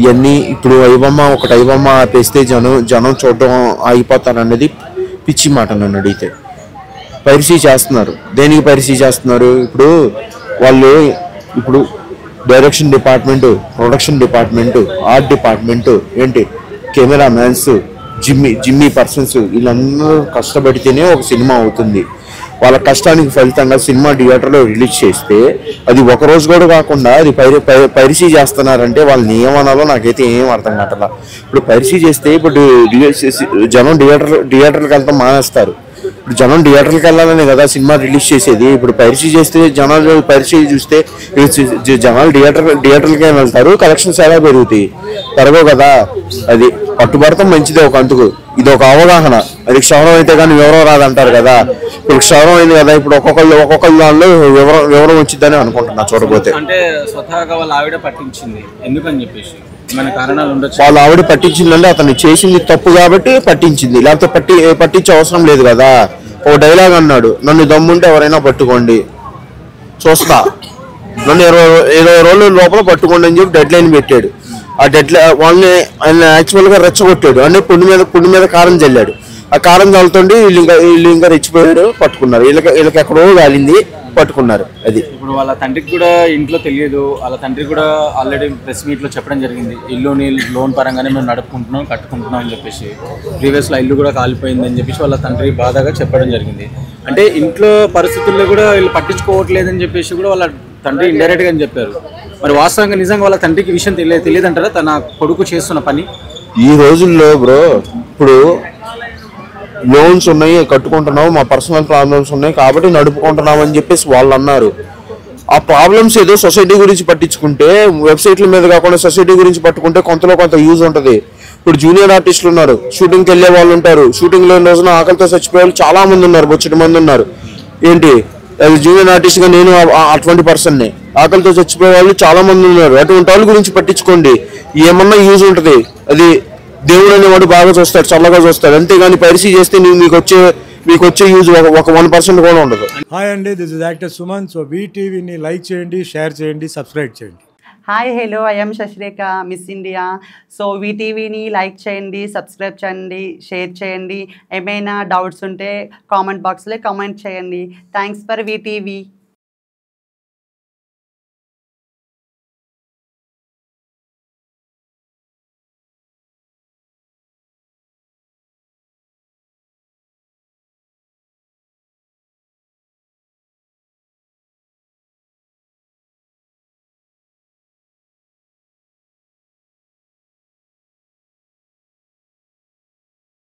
ఇవన్నీ ఇప్పుడు ఒకటి ఐబొమ్మ ఆపేస్తే జనం చూడడం ఆగిపోతారన్నది పిచ్చి మాట నన్ను అడిగితే. పైరసీ చేస్తున్నారు. దేనికి పైరసీ చేస్తున్నారు? వాళ్ళు ఇప్పుడు direction department, production department, art department, camera mans, Jimmy persons, వీళ్ళందరూ కష్టపడితేనే ఒక సినిమా అవుతుంది. వాళ్ళ కష్టానికి ఫలితంగా సినిమా థియేటర్లో రిలీజ్ చేస్తే అది ఒకరోజు కూడా కాకుండా అది పైరసీ చేస్తున్నారంటే వాళ్ళని ఏమనాలో నాకైతే ఏం అర్థం కావట్లా. ఇప్పుడు పైరసీ చేస్తే జనం థియేటర్కి వెళ్తాం మానేస్తారు. ఇప్పుడు జనం థియేటర్కి వెళ్ళాలనే కదా సినిమా రిలీజ్ చేసేది. ఇప్పుడు పైరసీ చేస్తే జనాలు పైరసీ చూస్తే జనాలు థియేటర్లకే వెళ్తారు, కలెక్షన్స్ ఎలా పెరగవు కదా. అది పట్టుబడతాం మంచిదే ఒక అంతుకు. ఇది ఒక అవగాహన. అది క్షవరం అయితే కానీ వివరం రాదంటారు కదా. ఇప్పుడు క్షవరం అయింది కదా. ఇప్పుడు ఒక్కొక్క దానిలో వివరం వచ్చిందని అనుకుంటున్నా చూడబోతే. అంటే స్వతహాగా వాళ్ళ ఆవిడ పట్టించింది ఎందుకని చెప్పేసి మన కారణాలు ఉండొచ్చు. వాళ్ళ ఆవిడ పట్టించిందంటే అతను చేసింది తప్పు కాబట్టి పట్టించింది, లేకపోతే పట్టించే అవసరం లేదు కదా. ఒక డైలాగ్ అన్నాడు, నన్ను దమ్ముంటే ఎవరైనా పట్టుకోండి చూస్తా, నన్ను 20 రోజుల లోపల పట్టుకోండి అని చెప్పి డెడ్ లైన్ పెట్టాడు. ఆ డెడ్ లైన్ వాళ్ళని ఆయన యాక్చువల్గా రెచ్చగొట్టాడు. అంటే పుండు మీద కారం చల్లాడు. ఆ కారం చల్లుతుంటే వీళ్ళు ఇంకా రెచ్చిపోయాడు, పట్టుకున్నారు. వీళ్ళకి ఎక్కడో కాలింది, పట్టుకున్నారు. అది ఇప్పుడు వాళ్ళ తండ్రికి కూడా ఇంట్లో తెలియదు. వాళ్ళ తండ్రి కూడా ఆల్రెడీ ప్రెస్ మీట్ లో చెప్పడం జరిగింది, ఇల్లుని లోన్ పరంగానే మేము నడుపుకుంటున్నాం, కట్టుకుంటున్నాం అని చెప్పేసి. ప్రీవియస్ లో ఇల్లు కూడా కాలిపోయింది అని చెప్పేసి వాళ్ళ తండ్రి బాధగా చెప్పడం జరిగింది. అంటే ఇంట్లో పరిస్థితుల్లో కూడా వీళ్ళు పట్టించుకోవట్లేదని చెప్పేసి కూడా వాళ్ళ తండ్రి ఇండైరెక్ట్ గా అని చెప్పారు. మరి వాస్తవంగా నిజంగా వాళ్ళ తండ్రికి విషయం తెలియదంటారా తన కొడుకు చేస్తున్న పని? ఈ రోజుల్లో బ్రో ఇప్పుడు లోన్స్ ఉన్నాయి, కట్టుకుంటున్నావు, మా పర్సనల్ ప్రాబ్లమ్స్ ఉన్నాయి కాబట్టి నడుపుకుంటున్నాం అని చెప్పేసి వాళ్ళు అన్నారు. ఆ ప్రాబ్లమ్స్ ఏదో సొసైటీ గురించి పట్టించుకుంటే, వెబ్సైట్ల మీద కాకుండా సొసైటీ గురించి పట్టుకుంటే కొంత యూజ్ ఉంటుంది. ఇప్పుడు జూనియర్ ఆర్టిస్టులు ఉన్నారు, షూటింగ్కి వెళ్ళే వాళ్ళు ఉంటారు. షూటింగ్లో రోజున ఆకలితో చచ్చిపోయే వాళ్ళు చాలా మంది ఉన్నారు, బొచ్చటి మంది ఉన్నారు. జూనియర్ ఆర్టిస్ట్గా నేను అటువంటి పర్సన్ని. ఆకలితో చచ్చిపోయే వాళ్ళు చాలా మంది ఉన్నారు. అటువంటి వాళ్ళ గురించి పట్టించుకోండి, ఏమన్నా యూజ్ ఉంటుంది. అది దేవుడు అనేవాడు బాగా చూస్తాడు, చల్లగా చూస్తాడు. అంతేగాని పైరసీ చేస్తే మీకు వచ్చే యూజ్ ఒక 1% కూడా ఉండదు. హాయ్ అండి, this is actor Suman. So వీటీవీని లైక్ చేయండి, షేర్ చేయండి, సబ్స్క్రైబ్ చేయండి. Hi hello, I'm Sasirekha, Miss India. So వీటీవీని లైక్ చేయండి, సబ్స్క్రైబ్ చేయండి, షేర్ చేయండి. ఏమైనా డౌట్స్ ఉంటే కామెంట్ బాక్స్లో కామెంట్ చేయండి. Thanks for VTV.